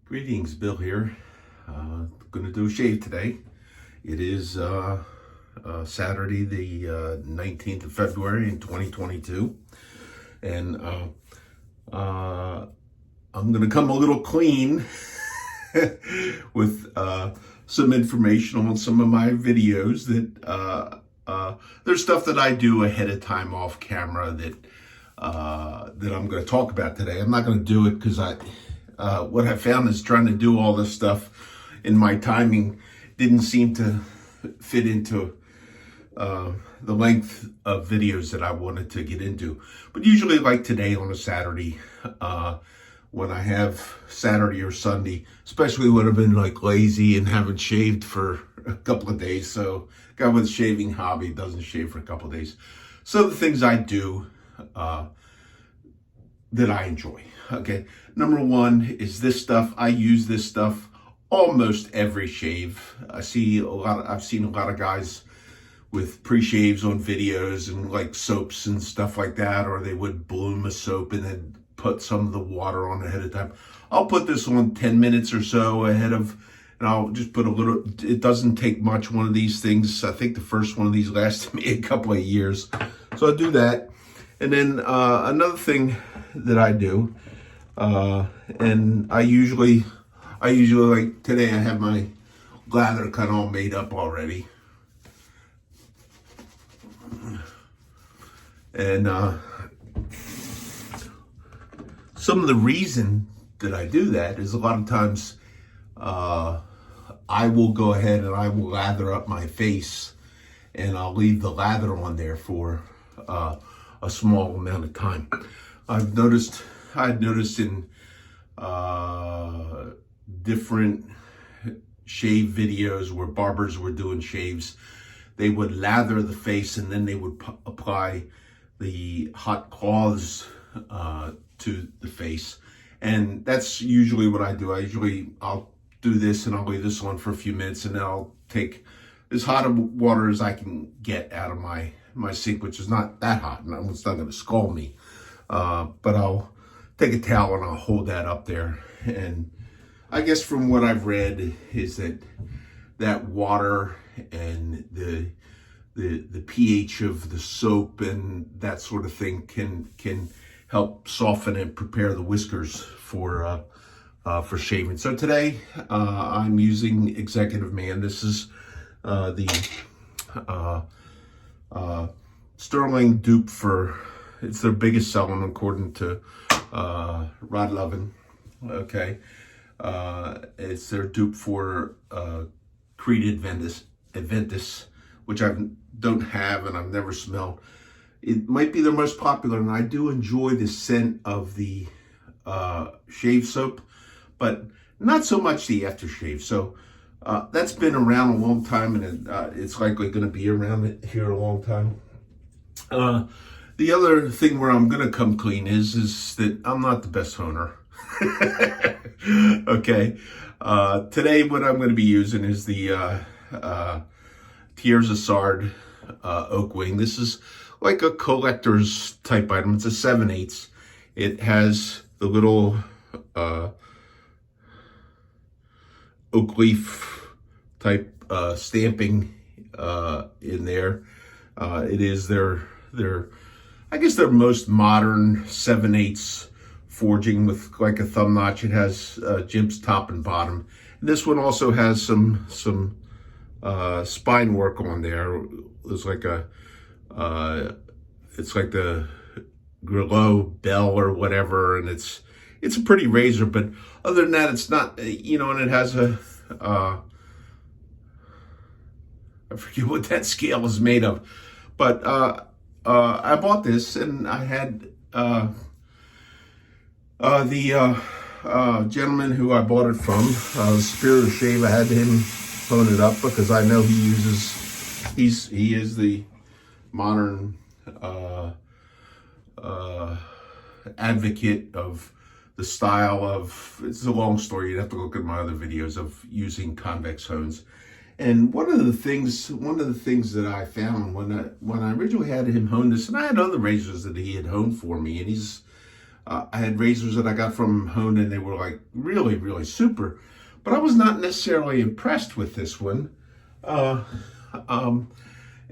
Greetings, Bill here. Going to do a shave today. It is Saturday, the 19th of February in 2022. And I'm going to come a little clean with some information on some of my videos that there's stuff that I do ahead of time off camera that I'm going to talk about today. I'm not going to do it because what I found is trying to do all this stuff in my timing didn't seem to fit into the length of videos that I wanted to get into. But usually like today on a Saturday, when I have Saturday or Sunday, especially when I've been like lazy and haven't shaved for a couple of days. So guy with a shaving hobby doesn't shave for a couple of days. So the things I do that I enjoy. Okay, number one is this stuff. I use this stuff almost every shave. I've seen a lot of guys with pre-shaves on videos and like soaps and stuff like that, or they would bloom a soap and then put some of the water on ahead of time. I'll put this on 10 minutes or so ahead of, and I'll just put a little, it doesn't take much. One of these things, I think the first one of these lasted me a couple of years. So I do that. And then another thing that I do, and I usually like today I have my lather kind of all made up already. And some of the reason that I do that is a lot of times I will go ahead and I will lather up my face and I'll leave the lather on there for a small amount of time. I'd noticed in different shave videos where barbers were doing shaves, they would lather the face and then they would apply the hot cloths to the face. And that's usually what I do. I'll do this and I'll leave this on for a few minutes and then I'll take as hot of water as I can get out of my sink, which is not that hot and it's not going to scald me. But I'll take a towel and I'll hold that up there. And I guess from what I've read is that water and the pH of the soap and that sort of thing can help soften and prepare the whiskers for shaving. So today I'm using Executive Man. This is the Sterling dupe for, it's their biggest selling according to Rod Lovin. Okay, it's their dupe for Creed Adventus, which I don't have and I've never smelled. It might be their most popular, and I do enjoy the scent of the shave soap, but not so much the aftershave. So that's been around a long time, and it's likely going to be around here a long time. The other thing where I'm going to come clean is that I'm not the best honer. Okay. Today what I'm going to be using is the Thiers Assard Oak Wing. This is like a collector's type item. It's a 7/8. It has the little oak leaf type stamping in there. It is their I guess their most modern 7/8 forging with like a thumb notch. It has jibs top and bottom. And this one also has some spine work on there. It's like it's like the Grillo bell or whatever, and it's a pretty razor. But other than that, it's not, and it has a I forget what that scale is made of, but I bought this and I had the gentleman who I bought it from, Superior Shave. I had him phone it up because I know he is the modern advocate of the style of, it's a long story, you'd have to look at my other videos of using convex hones. And one of the things that I found when I originally had him hone this, and I had other razors that he had honed for me, and he's I had razors that I got from Hone, and they were like really, really super. But I was not necessarily impressed with this one.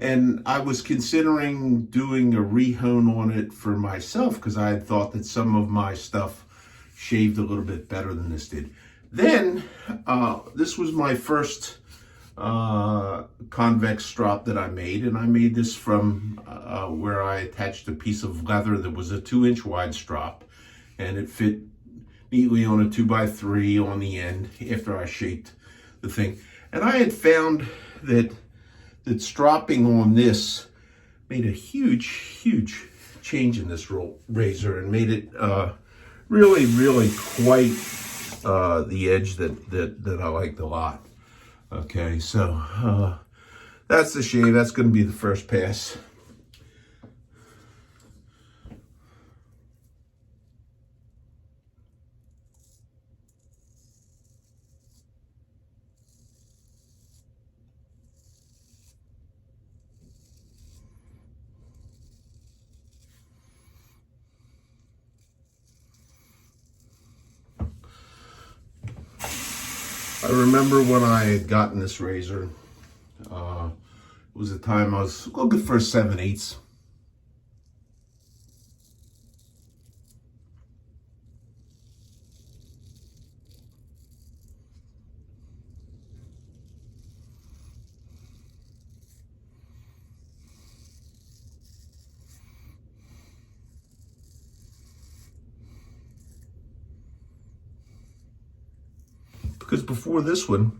And I was considering doing a rehone on it for myself because I had thought that some of my stuff shaved a little bit better than this did. Then, this was my first convex strop that I made, and I made this from where I attached a piece of leather that was a 2-inch wide strop, and it fit neatly on a 2x3 on the end after I shaped the thing. And I had found that stropping on this made a huge change in this razor and made it really quite the edge that I liked a lot. Okay, so that's the shave. That's going to be the first pass. I remember when I had gotten this razor, it was a time I was looking for a 7/8. Because before this one,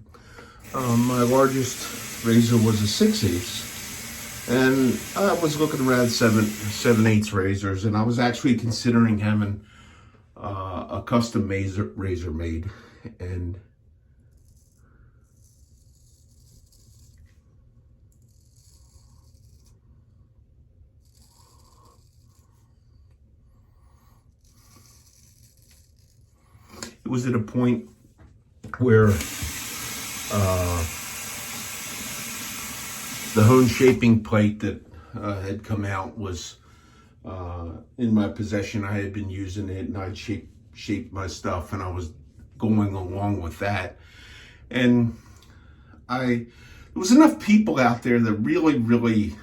my largest razor was a 6/8, and I was looking around 7/8 razors, and I was actually considering having a custom razor made, and it was at a point where the Hone shaping plate that had come out was in my possession. I had been using it, and I'd shaped my stuff, and I was going along with that. And there was enough people out there that really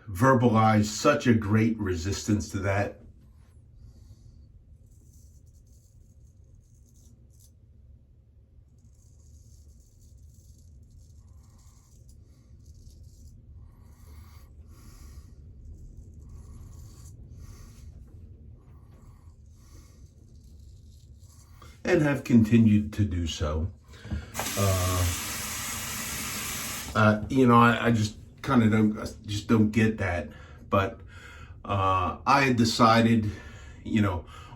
verbalized such a great resistance to that. And have continued to do so. I just kind of don't get that. But I had decided,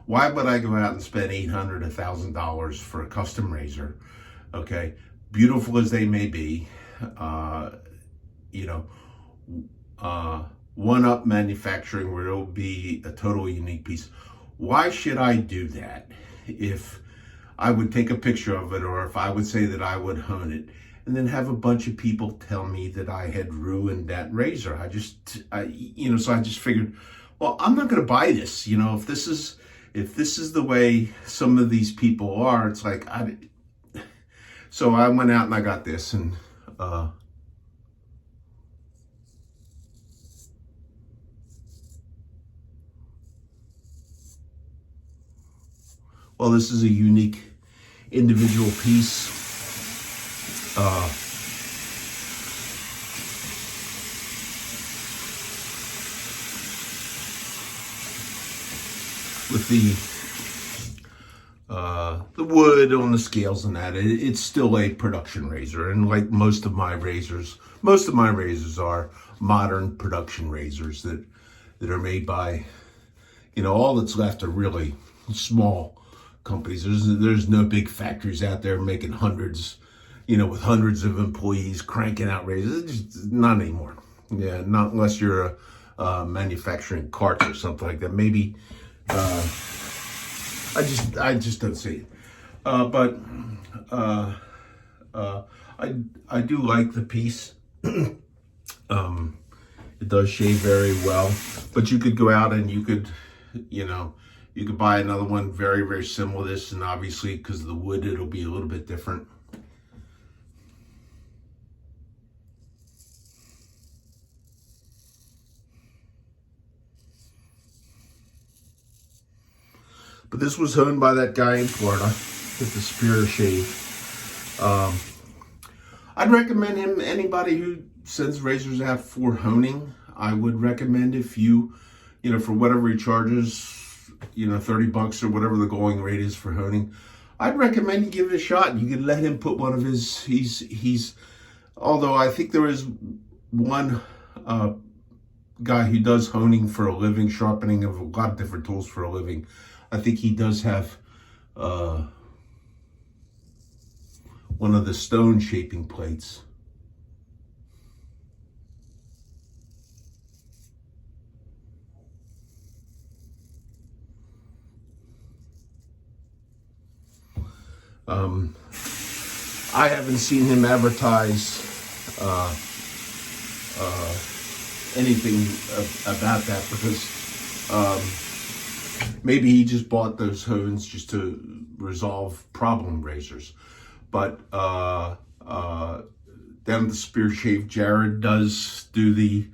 why would I go out and spend $800, $1,000 for a custom razor? Okay, beautiful as they may be, one-up manufacturing where it'll be a totally unique piece. Why should I do that if I would take a picture of it, or if I would say that I would hone it, and then have a bunch of people tell me that I had ruined that razor? So I just figured, well, I'm not going to buy this. If this is the way some of these people are, it's like, so I went out and I got this, and well, this is a unique individual piece. With the wood on the scales and that, it's still a production razor, and like most of my razors are modern production razors that are made by, all that's left are really small companies. There's no big factories out there making hundreds, with hundreds of employees cranking out razors. It's just not anymore. Yeah, not unless you're manufacturing carts or something like that. Maybe I just don't see it. But I do like the piece. It does shave very well, but you could go out and you could, you know, you could buy another one very, very similar to this, and obviously because of the wood, it'll be a little bit different. But this was honed by that guy in Florida with the Superior Shave. I'd recommend him, anybody who sends razors out for honing, I would recommend if you know, for whatever he charges, you know, 30 bucks or whatever the going rate is for honing, I'd recommend you give it a shot. You could let him put one of his, although I think there is one guy who does honing for a living, sharpening of a lot of different tools for a living. I think he does have one of the stone shaping plates. I haven't seen him advertise anything about that, because maybe he just bought those hones just to resolve problem razors. But down at the Spear Shave, Jared does do the,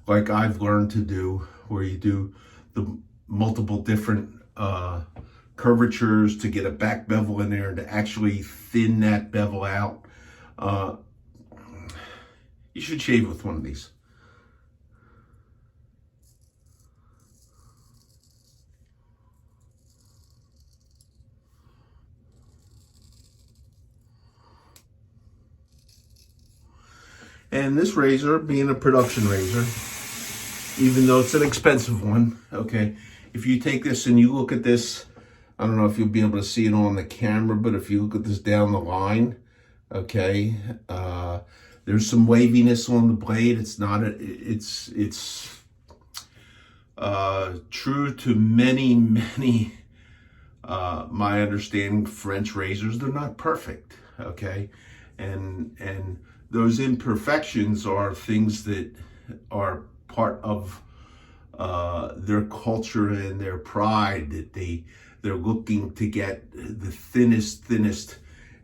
like I've learned to do, where you do the multiple different curvatures to get a back bevel in there and to actually thin that bevel out. You should shave with one of these. And this razor, being a production razor, even though it's an expensive one, okay, if you take this and you look at this, I don't know if you'll be able to see it on the camera, but if you look at this down the line, okay, there's some waviness on the blade. It's not, it's true to many, my understanding, French razors, they're not perfect, okay, and those imperfections are things that are part of their culture and their pride, that they're looking to get the thinnest,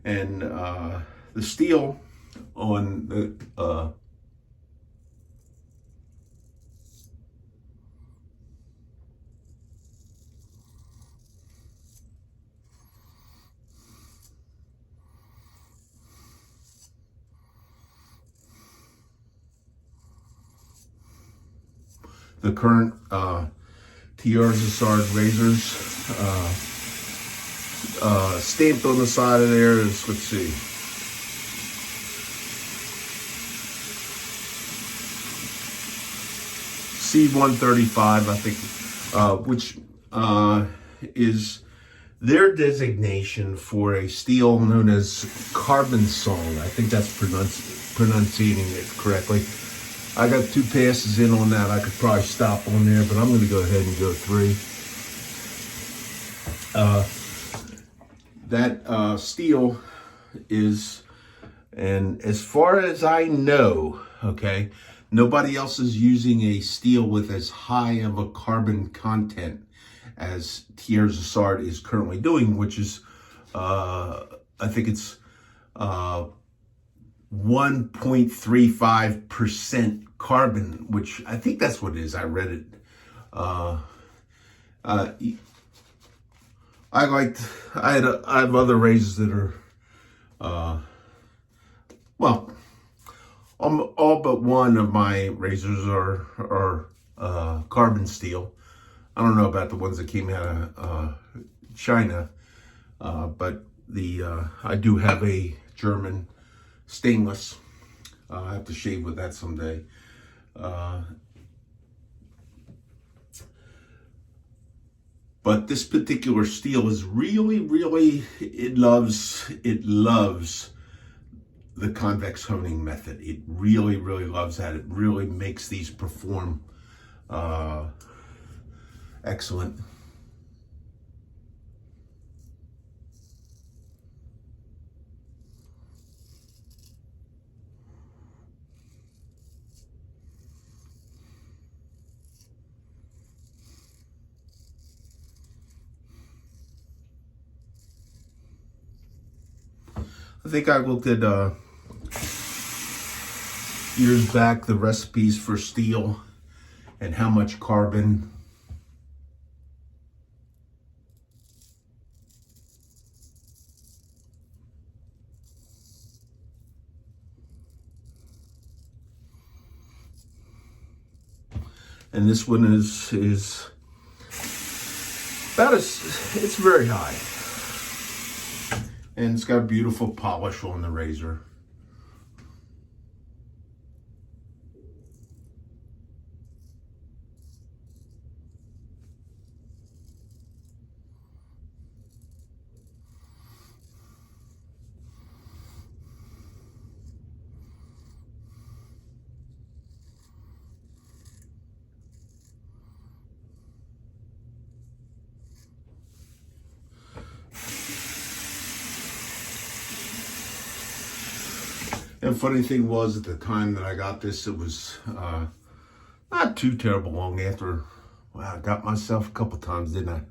and the steel on the current Tiersard razors, stamped on the side of there is, let's see, C135, I think, which is their designation for a steel known as carbon song. I think that's pronunciating it correctly. I got 2 passes in on that. I could probably stop on there, but I'm going to go ahead and go 3. That steel is, and as far as I know, okay, nobody else is using a steel with as high of a carbon content as Tiersard is currently doing, which is, I think it's 1.35% carbon, which I think that's what it is. I read it. I have other razors that are, well, all but one of my razors are carbon steel. I don't know about the ones that came out of China, but I do have a German stainless. I have to shave with that someday. But this particular steel is really, it loves the convex honing method. It really loves that. It really makes these perform excellent. I think I looked at years back the recipes for steel and how much carbon and this one is about it's very high, and it's got a beautiful polish on the razor. And funny thing was, at the time that I got this, it was not too terrible long after. Wow, I got myself a couple times, didn't I?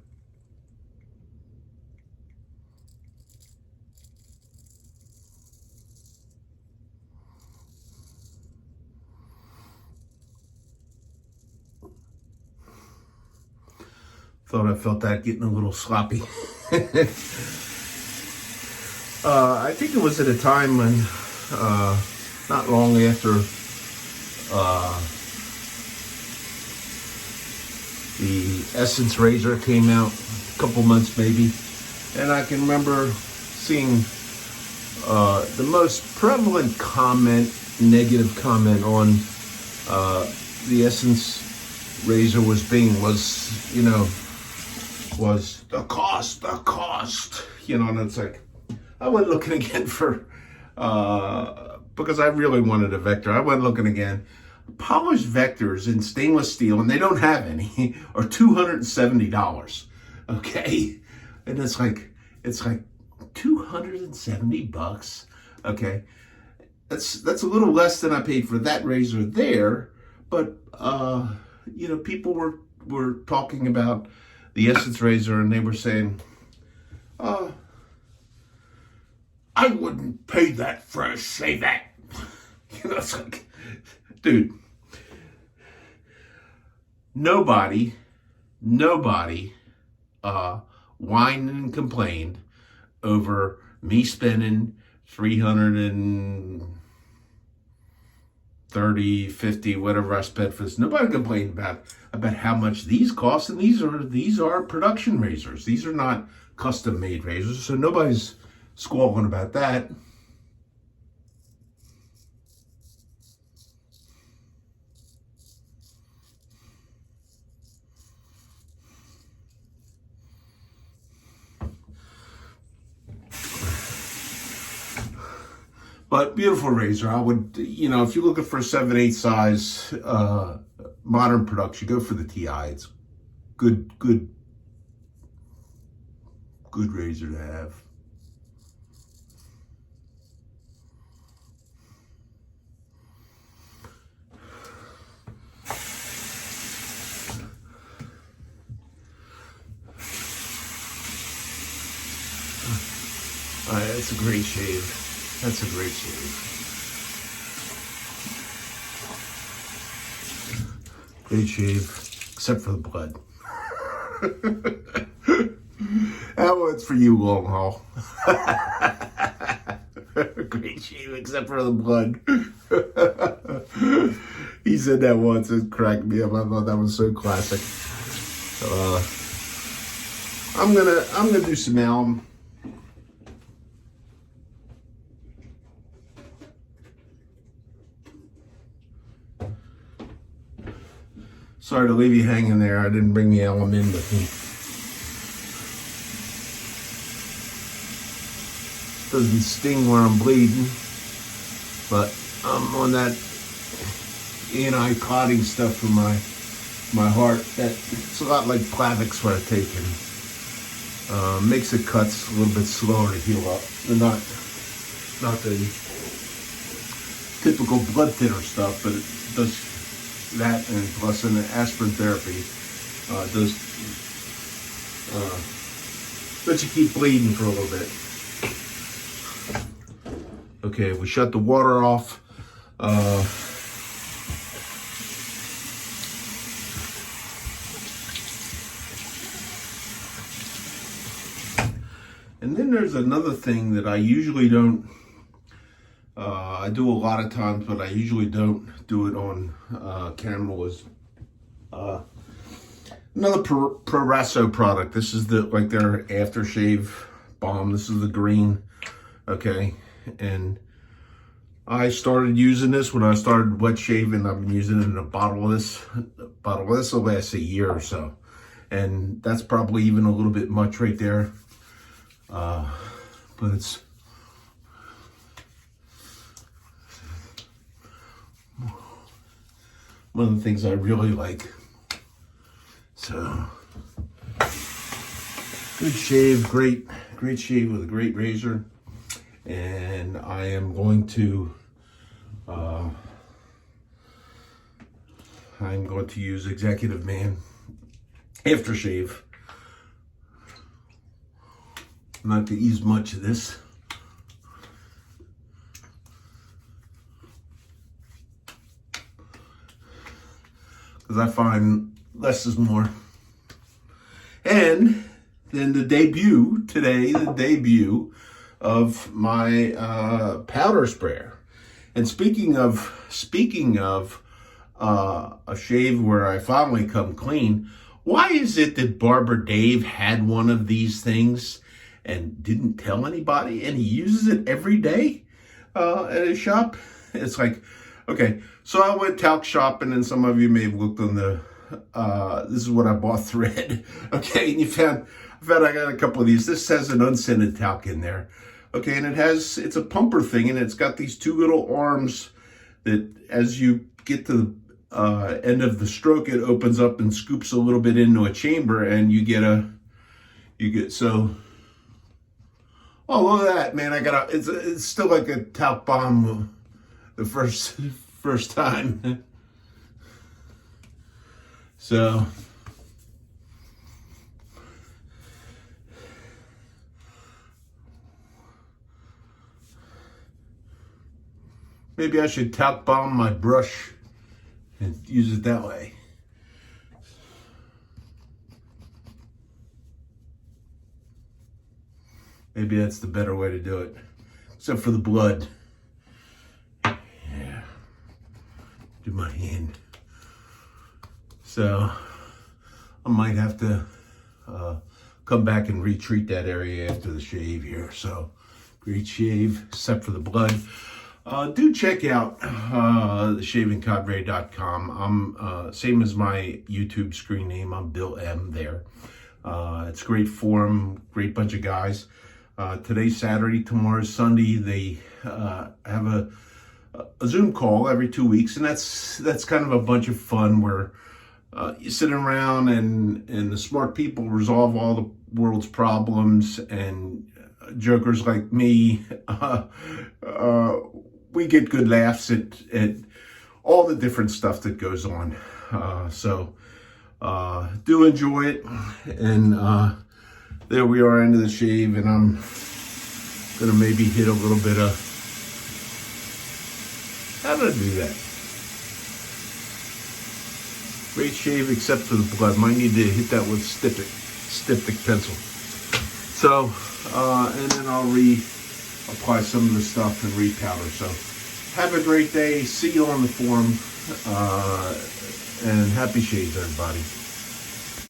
Thought I felt that getting a little sloppy. I think it was at a time when, not long after the Essence razor came out, a couple months maybe, and I can remember seeing the most prevalent comment, negative comment on the Essence razor was the cost, and it's like, I went looking again for, because I really wanted a Vector, I went looking again. Polished Vectors in stainless steel, and they don't have any, are $270, okay? And it's like $270, okay? That's a little less than I paid for that razor there, but, people were talking about the Essence razor, and they were saying, I wouldn't pay that for a shave that. It's like, dude, nobody whined and complained over me spending $330, $50, whatever I spent for this. Nobody complained about how much these cost, and these are production razors. These are not custom made razors, so nobody's squawking about that. But beautiful razor. I would, if you're looking for a 7/8 size modern production, go for the TI. It's good razor to have. That's a great shave. That's a great shave. Great shave, except for the blood. That one's for you, long haul. Great shave, except for the blood. He said that once, it cracked me up. I thought that was so classic. I'm gonna do some alum. Sorry to leave you hanging there. I didn't bring the alum in with me. Doesn't sting where I'm bleeding, but I'm on that anti-clotting stuff for my heart. It's a lot like Plavix what I take, and makes the cuts a little bit slower to heal up. They're not the typical blood thinner stuff, but it does that, and plus an aspirin therapy does let you keep bleeding for a little bit. Okay, we shut the water off. And then there's another thing that I usually don't, I do a lot of times, but I usually don't do it on camera, is another Proraso product. This is their aftershave balm. This is the green, okay? And I started using this when I started wet shaving. I've been using it in a bottle of this. A bottle of this will last a year or so. And that's probably even a little bit much right there. But it's one of the things I really like. So, good shave, great shave with a great razor. And I am going to, use Executive Man aftershave. Not to use much of this. Because I find less is more. And then the debut of my powder sprayer. And speaking of a shave where I finally come clean, why is it that Barber Dave had one of these things and didn't tell anybody, and he uses it every day at his shop? It's like, okay, so I went talc shopping, and some of you may have looked on the, this is what I bought, thread. Okay, and I got a couple of these. This has an unscented talc in there. Okay, and it's a pumper thing, and it's got these two little arms that as you get to the end of the stroke, it opens up and scoops a little bit into a chamber, and you get so, oh, look at that, man. It's still like a talc bomb the first time. So, maybe I should talc bomb my brush and use it that way. Maybe that's the better way to do it. Except for the blood. Yeah. Do my hand. So, I might have to come back and retreat that area after the shave here. So, great shave, except for the blood. Do check out theshavingcadre.com. I'm same as my YouTube screen name. I'm Bill M there. It's a great forum, great bunch of guys. Today's Saturday, tomorrow's Sunday. They have a Zoom call every 2 weeks, and that's kind of a bunch of fun where you sit around and the smart people resolve all the world's problems, and jokers like me, we get good laughs at all the different stuff that goes on. So do enjoy it. And there we are, into the shave, and I'm gonna maybe hit a little bit of, how did I do that? Great shave except for the blood. Might need to hit that with styptic pencil. So, and then I'll apply some of the stuff and repowder. So have a great day. See you on the forum. And happy shaves, everybody.